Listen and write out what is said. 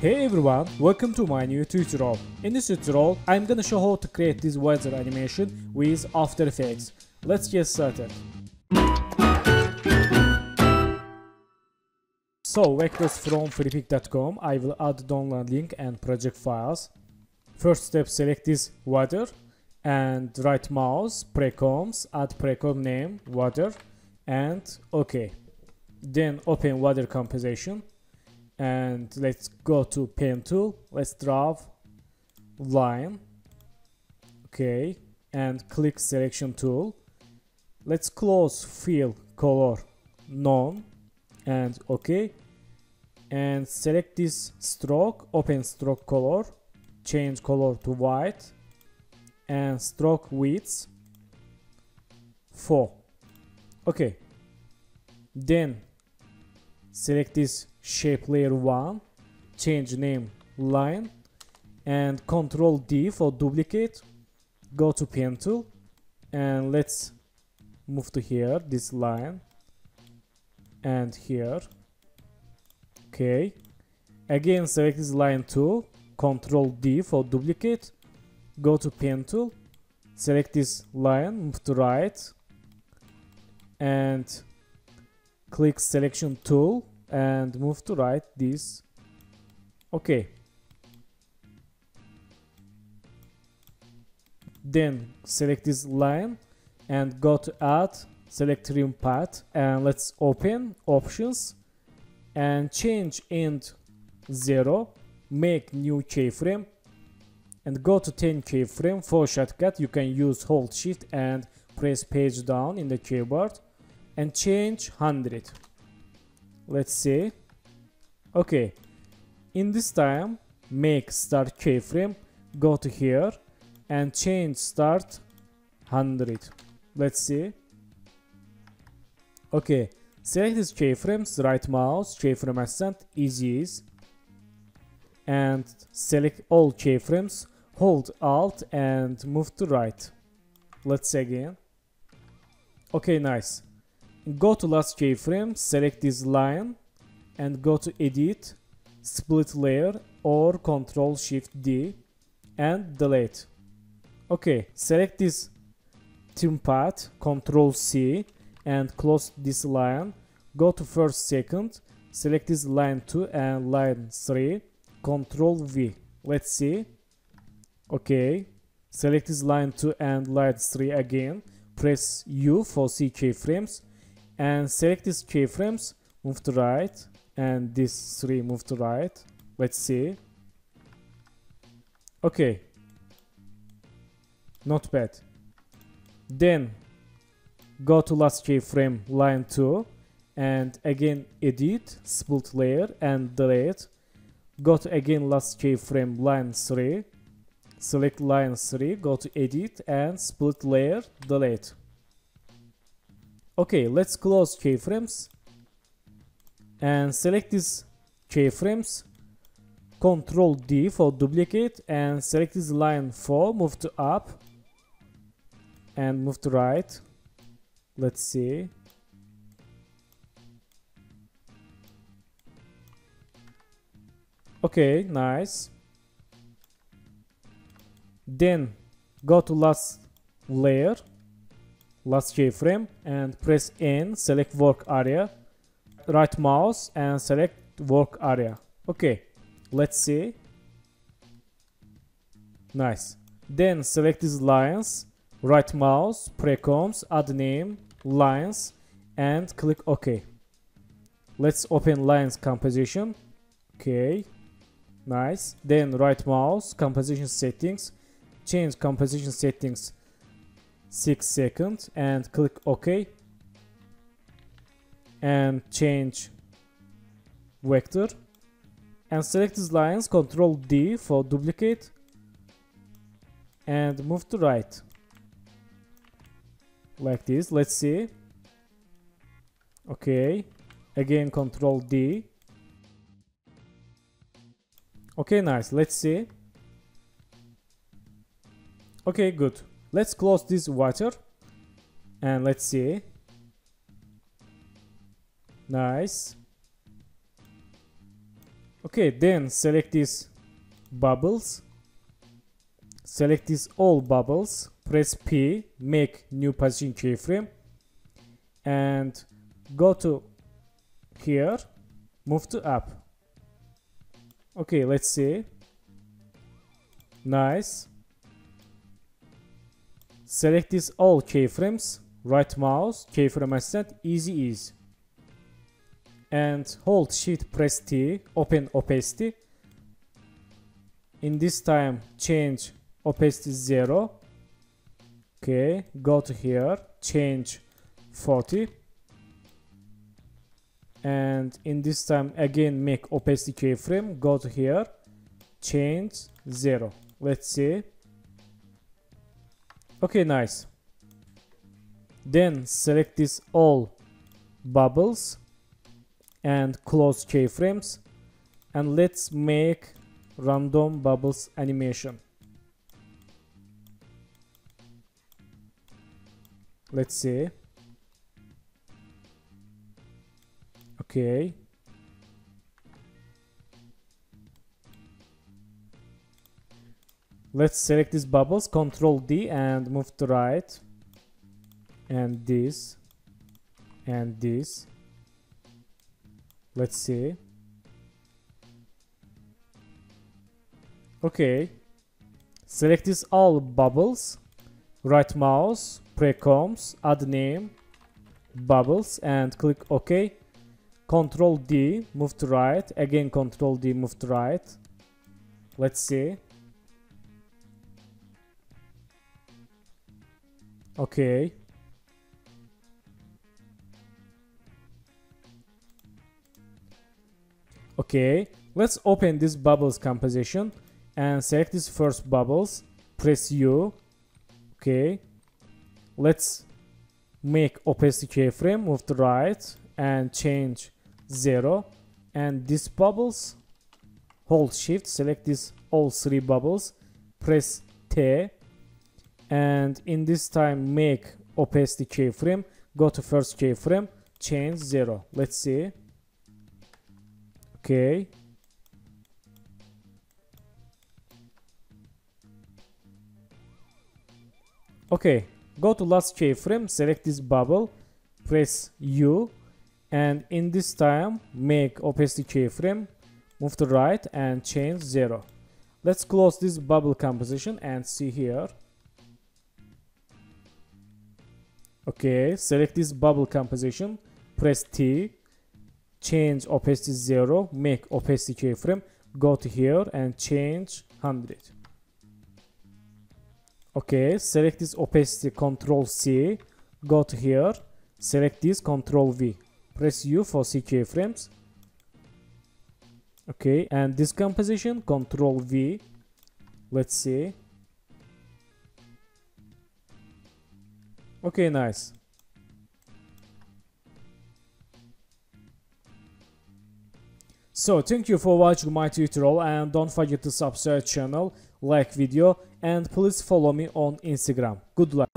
Hey everyone, welcome to my new tutorial. In this tutorial, I'm gonna show how to create this weather animation with After Effects. Let's get started. So, vectors from freepik.com. I will add download link and project files. First step, select this weather and right mouse, precoms, add precom name, weather, and OK. Then open weather composition. And let's go to pen tool. Let's draw line. Okay, and click selection tool. Let's close fill color none and OK. And select this stroke. Open stroke color. Change color to white. And stroke width 4. Okay. Then select this shape layer 1, change name line, and Ctrl D for duplicate. Go to pen tool and let's move to here, this line, and here. Okay, again select this line tool, Ctrl D for duplicate. Go to pen tool, select this line, move to right, and click selection tool and move to right this. Okay, then select this line and go to add, select trim path, and let's open options and change end 0, make new keyframe and go to 10 keyframe. For shortcut you can use hold shift and press page down in the keyboard and change 100. Let's see. Okay, in this time make start keyframe, go to here and change start 100. Let's see. Okay, select these keyframes, right mouse, keyframe ascent, easy ease, and select all keyframes, hold alt and move to right. Let's see again. Okay, nice. Go to last keyframe, select this line and go to edit, split layer or Ctrl Shift D and delete. Okay, select this trim path, Ctrl C and close this line. Go to first second, select this line 2 and line 3, Ctrl V. Let's see. Okay, select this line 2 and line 3 again, press U for C keyframes. And select these keyframes, move to right, and this 3 move to right. Let's see. Okay, not bad. Then go to last keyframe, line 2, and again edit, split layer and delete. Go to again last keyframe, line 3, select line 3, go to edit and split layer, delete. Okay, let's close keyframes and select these keyframes, Ctrl D for duplicate and select this line 4, move to up and move to right. Let's see. Okay, nice. Then go to last layer, last keyframe and press N, select work area, right mouse and select work area. Okay, let's see. Nice. Then select these lines, right mouse, precoms, add name, lines and click OK. Let's open lines composition. Okay, nice. Then right mouse, composition settings, change composition settings 6 seconds and click OK and change vector and select these lines, Ctrl D for duplicate and move to right like this. Let's see. Okay, again Ctrl D. Okay, nice. Let's see. Okay, good. Let's close this water and let's see. Nice. Okay, then select these bubbles. Select these all bubbles. Press P, make new position keyframe, and go to here, move to up. Okay, let's see. Nice. Select these all keyframes, right mouse, keyframe ascent, easy ease. And hold shift press T, open opacity. In this time, change opacity 0. Okay, go to here, change 40. And in this time again make opacity keyframe, go to here, change 0. Let's see. Okay, nice. Then select this all bubbles and close keyframes, and let's make random bubbles animation. Let's see. Okay. Let's select these bubbles, Control D, and move to right. And this. And this. Let's see. Okay. Select these all bubbles. Right mouse, precoms, add name, bubbles, and click OK. Control D, move to right. Again, Control D, move to right. Let's see. Okay. Okay. Let's open this bubbles composition and select this first bubbles. Press U. Okay. Let's make opacity keyframe, move to right and change 0. And these bubbles, hold shift, select these all 3 bubbles, press T, and in this time make opacity keyframe, go to first keyframe, change 0. Let's see. Okay. Okay, go to last keyframe, select this bubble, press U, and in this time make opacity keyframe, move to right and change 0. Let's close this bubble composition and see here. Okay, select this bubble composition, press T, change opacity 0, make opacity keyframe, go to here and change 100. Okay, select this opacity, Control C, go to here, select this, Control V, press U for C keyframes. Okay, and this composition, Control V, let's see. Okay, nice. So thank you for watching my tutorial, and don't forget to subscribe channel, like video, and please follow me on Instagram. Good luck.